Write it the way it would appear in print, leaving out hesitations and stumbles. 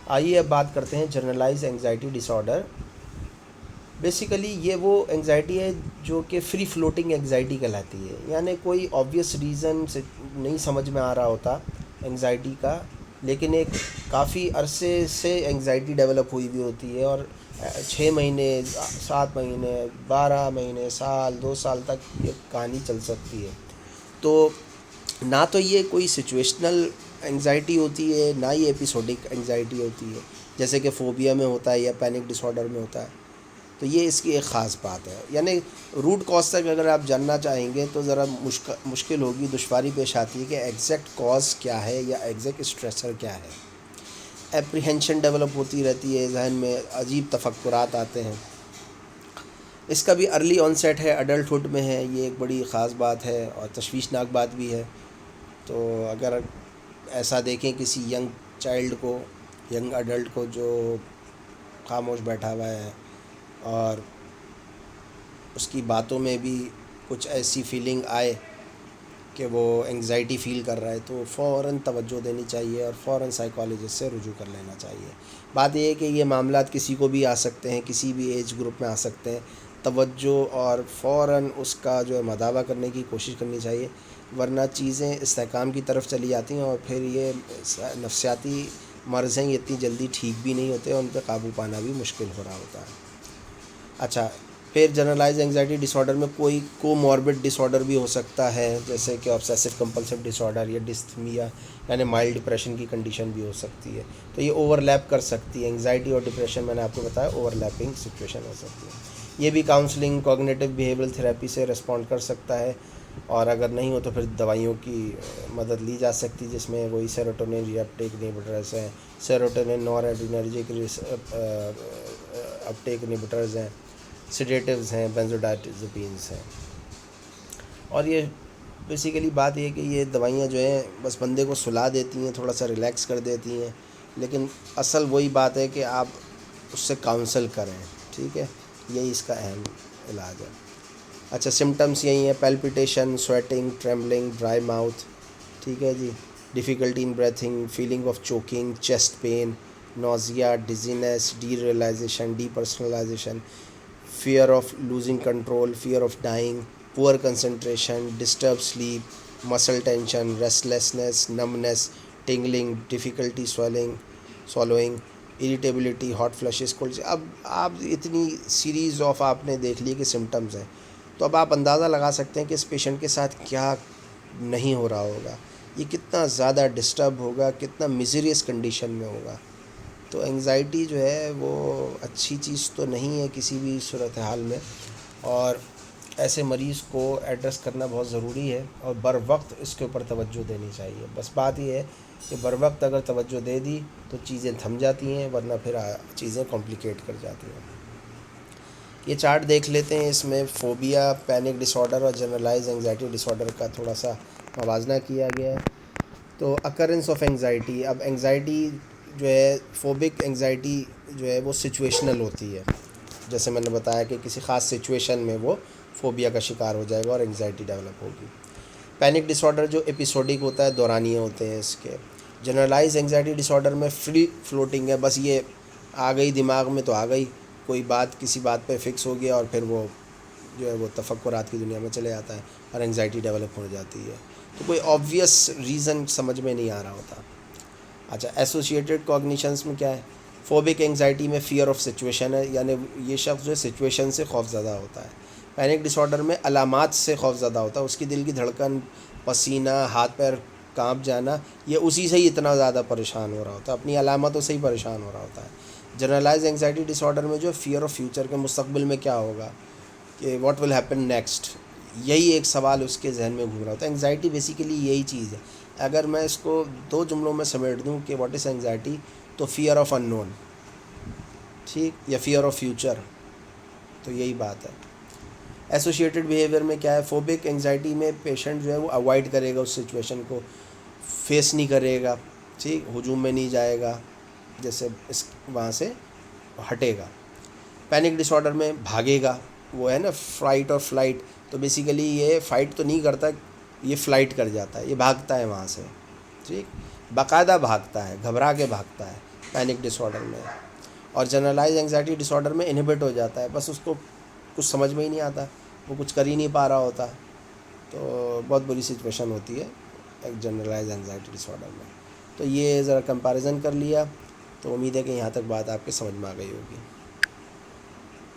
آئیے اب بات کرتے ہیں جنرلائز انگزائٹی ڈس آرڈر۔ بیسیکلی یہ وہ انگزائٹی ہے جو کہ فری فلوٹنگ انگزائٹی کہلاتی ہے، یعنی کوئی آبویس ریزن سے نہیں سمجھ میں آ رہا ہوتا انگزائٹی کا، لیکن ایک کافی عرصے سے انگزائٹی ڈیولپ ہوئی ہوئی ہوتی ہے، اور 6 مہینے، 7 مہینے، 12 مہینے، سال، 2 سال تک یہ کہانی چل سکتی ہے۔ تو نہ تو یہ کوئی سچویشنل انگزائٹی ہوتی ہے، نہ یہ ایپیسوڈک انگزائٹی ہوتی ہے جیسے کہ فوبیا میں ہوتا ہے یا پینک ڈس آرڈر میں ہوتا ہے۔ تو یہ اس کی ایک خاص بات ہے، یعنی روٹ کاز تک اگر آپ جاننا چاہیں گے تو ذرا مشکل ہوگی، دشواری پیش آتی ہے کہ ایگزیکٹ کاز کیا ہے یا ایگزیکٹ اسٹریسر کیا ہے۔ اپریہینشن ڈیولپ ہوتی رہتی ہے، ذہن میں عجیب تفکرات آتے ہیں۔ اس کا بھی ارلی آنسیٹ ہے، ایڈلٹہڈ میں ہے، یہ ایک بڑی خاص بات ہے اور تشویشناک بات بھی ہے۔ تو اگر ایسا دیکھیں کسی ینگ چائلڈ کو، ینگ ایڈلٹ کو جو خاموش بیٹھا ہوا ہے اور اس کی باتوں میں بھی کچھ ایسی فیلنگ آئے کہ وہ انگزائٹی فیل کر رہا ہے، تو فوراً توجہ دینی چاہیے اور فوراً سائیکالوجسٹ سے رجوع کر لینا چاہیے۔ بات یہ ہے کہ یہ معاملات کسی کو بھی آ سکتے ہیں، کسی بھی ایج گروپ میں آ سکتے ہیں، توجہ اور فوراً اس کا جو ہے مداوع کرنے کی کوشش کرنی چاہیے، ورنہ چیزیں استحکام کی طرف چلی جاتی ہیں اور پھر یہ نفسیاتی مرض ہیں، یہ اتنی جلدی ٹھیک بھی نہیں ہوتے، اور ان پہ قابو پانا بھی مشکل ہو رہا ہوتا ہے۔ اچھا، پھر جنرلائز انگزائٹی ڈس آرڈر میں کوئی کوموربڈ ڈس آرڈر بھی ہو سکتا ہے، جیسے کہ آبسیسو کمپلسو ڈس آرڈر یا ڈستھمیا، یعنی مائلڈ ڈپریشن کی کنڈیشن بھی ہو سکتی ہے۔ تو یہ اوور لیپ کر سکتی ہے، انگزائٹی اور ڈپریشن میں نے آپ کو بتایا اوور لیپنگ سچویشن ہو سکتی ہے۔ یہ بھی کاؤنسلنگ، کوگنیٹو بیہیویئرل تھراپی سے رسپونڈ کر سکتا ہے، اور اگر نہیں ہو تو پھر دوائیوں کی مدد لی جا سکتی، جس میں وہی سیروٹونین ری اپٹیک انہیبیٹرز ہیں، سیروٹونین نور ایڈرینرجک اپٹیک انہیبیٹرز ہیں، سیڈیٹیوز ہیں، بینزوڈائزپینز ہیں۔ اور یہ بیسیکلی بات یہ ہے کہ یہ دوائیاں جو ہیں بس بندے کو سلا دیتی ہیں، تھوڑا سا ریلیکس کر دیتی ہیں، لیکن اصل وہی بات ہے کہ آپ اس سے کاؤنسل کریں، ٹھیک ہے، یہی اس کا اہم علاج ہے۔ اچھا، سمٹمس یہی ہیں: palpitation, sweating, trembling, dry mouth, ٹھیک ہے جی، difficulty in breathing, feeling of choking, chest pain, nausea, dizziness, derealization, depersonalization, fear of losing control, fear of dying, poor concentration, disturb sleep, muscle tension, restlessness, numbness, tingling, difficulty swallowing, irritability, hot flashes, cold. اب آپ اتنی series of آپ نے دیکھ لی کہ symptoms ہیں، تو اب آپ اندازہ لگا سکتے ہیں کہ اس پیشنٹ کے ساتھ کیا نہیں ہو رہا ہوگا، یہ کتنا زیادہ ڈسٹرب ہوگا، کتنا میزیریس کنڈیشن میں ہوگا۔ تو انگزائٹی جو ہے وہ اچھی چیز تو نہیں ہے کسی بھی صورتحال میں، اور ایسے مریض کو ایڈریس کرنا بہت ضروری ہے اور بر وقت اس کے اوپر توجہ دینی چاہیے۔ بس بات یہ ہے کہ بر وقت اگر توجہ دے دی تو چیزیں تھم جاتی ہیں، ورنہ پھر چیزیں کمپلیکیٹ کر جاتی ہیں۔ یہ چارٹ دیکھ لیتے ہیں، اس میں فوبیا، پینک ڈس آرڈر اور جنرلائز انگزائٹی ڈس آرڈر کا تھوڑا سا موازنہ کیا گیا ہے۔ تو اکرنس آف انگزائٹی، اب انگزائٹی جو ہے، فوبک انگزائٹی جو ہے وہ سچویشنل ہوتی ہے، جیسے میں نے بتایا کہ کسی خاص سچویشن میں وہ فوبیا کا شکار ہو جائے گا اور انگزائٹی ڈیولپ ہوگی۔ پینک ڈس آرڈر جو ایپیسوڈک ہوتا ہے، دورانیے ہوتے ہیں اس کے۔ جنرلائز انگزائٹی ڈس آرڈر میں فری فلوٹنگ ہے، بس یہ آ گئی دماغ میں تو آ گئی، کوئی بات کسی بات پہ فکس ہو گیا اور پھر وہ جو ہے وہ تفکرات کی دنیا میں چلے جاتا ہے اور انگزائٹی ڈیولپ ہو جاتی ہے، تو کوئی آبویس ریزن سمجھ میں نہیں آ رہا ہوتا۔ اچھا، ایسوسیٹیڈ کوگنیشنز میں کیا ہے؟ فوبک انگزائٹی میں فیئر آف سچویشن ہے، یعنی یہ شخص جو ہے سچویشن سے خوف زدہ ہوتا ہے۔ پینک ڈس آرڈر میں علامات سے خوف زدہ ہوتا ہے، اس کی دل کی دھڑکن، پسینہ، ہاتھ پیر کانپ جانا، یہ اسی سے ہی اتنا زیادہ پریشان ہو رہا ہوتا ہے، اپنی علامتوں سے ہی پریشان ہو رہا ہوتا ہے۔ جنرلائز انگزائٹی ڈس آرڈر میں جو فیئر آف فیوچر کے مستقبل میں کیا ہوگا، کہ واٹ ول ہیپن نیکسٹ، یہی ایک سوال اس کے ذہن میں گھوم رہا ہوتا ہے۔ انگزائٹی بیسیکلی یہی چیز ہے۔ اگر میں اس کو 2 جملوں میں سمیٹ دوں کہ واٹ از انگزائٹی، تو فیئر آف ان نون، ٹھیک، یا فیئر آف فیوچر، تو یہی بات ہے۔ ایسوسیٹیڈ بیہیویئر میں کیا ہے؟ فوبک انگزائٹی میں پیشنٹ جو ہے وہ اوائڈ کرے گا، اس سچویشن کو فیس نہیں کرے گا، ٹھیک، ہجوم میں نہیں جائے گا، جیسے اس وہاں سے ہٹے گا۔ پینک ڈس آرڈر میں بھاگے گا، وہ ہے نا فائٹ اور فلائٹ، تو بیسیکلی یہ فائٹ تو نہیں کرتا، یہ فلائٹ کر جاتا ہے، یہ بھاگتا ہے وہاں سے، ٹھیک، باقاعدہ بھاگتا ہے، گھبرا کے بھاگتا ہے۔ پینک ڈس آرڈر میں. اور جنرلائز اینگزائٹی ڈس آرڈر میں انہبٹ ہو جاتا ہے, بس اس کو کچھ سمجھ میں ہی نہیں آتا, وہ کچھ کر ہی نہیں پا رہا ہوتا. تو بہت بری سچویشن ہوتی ہے ایک جنرلائز اینگزائٹی ڈس آرڈر میں. تو یہ ذرا کمپیریزن کر لیا, تو امید ہے کہ یہاں تک بات آپ کے سمجھ میں آ گئی ہوگی.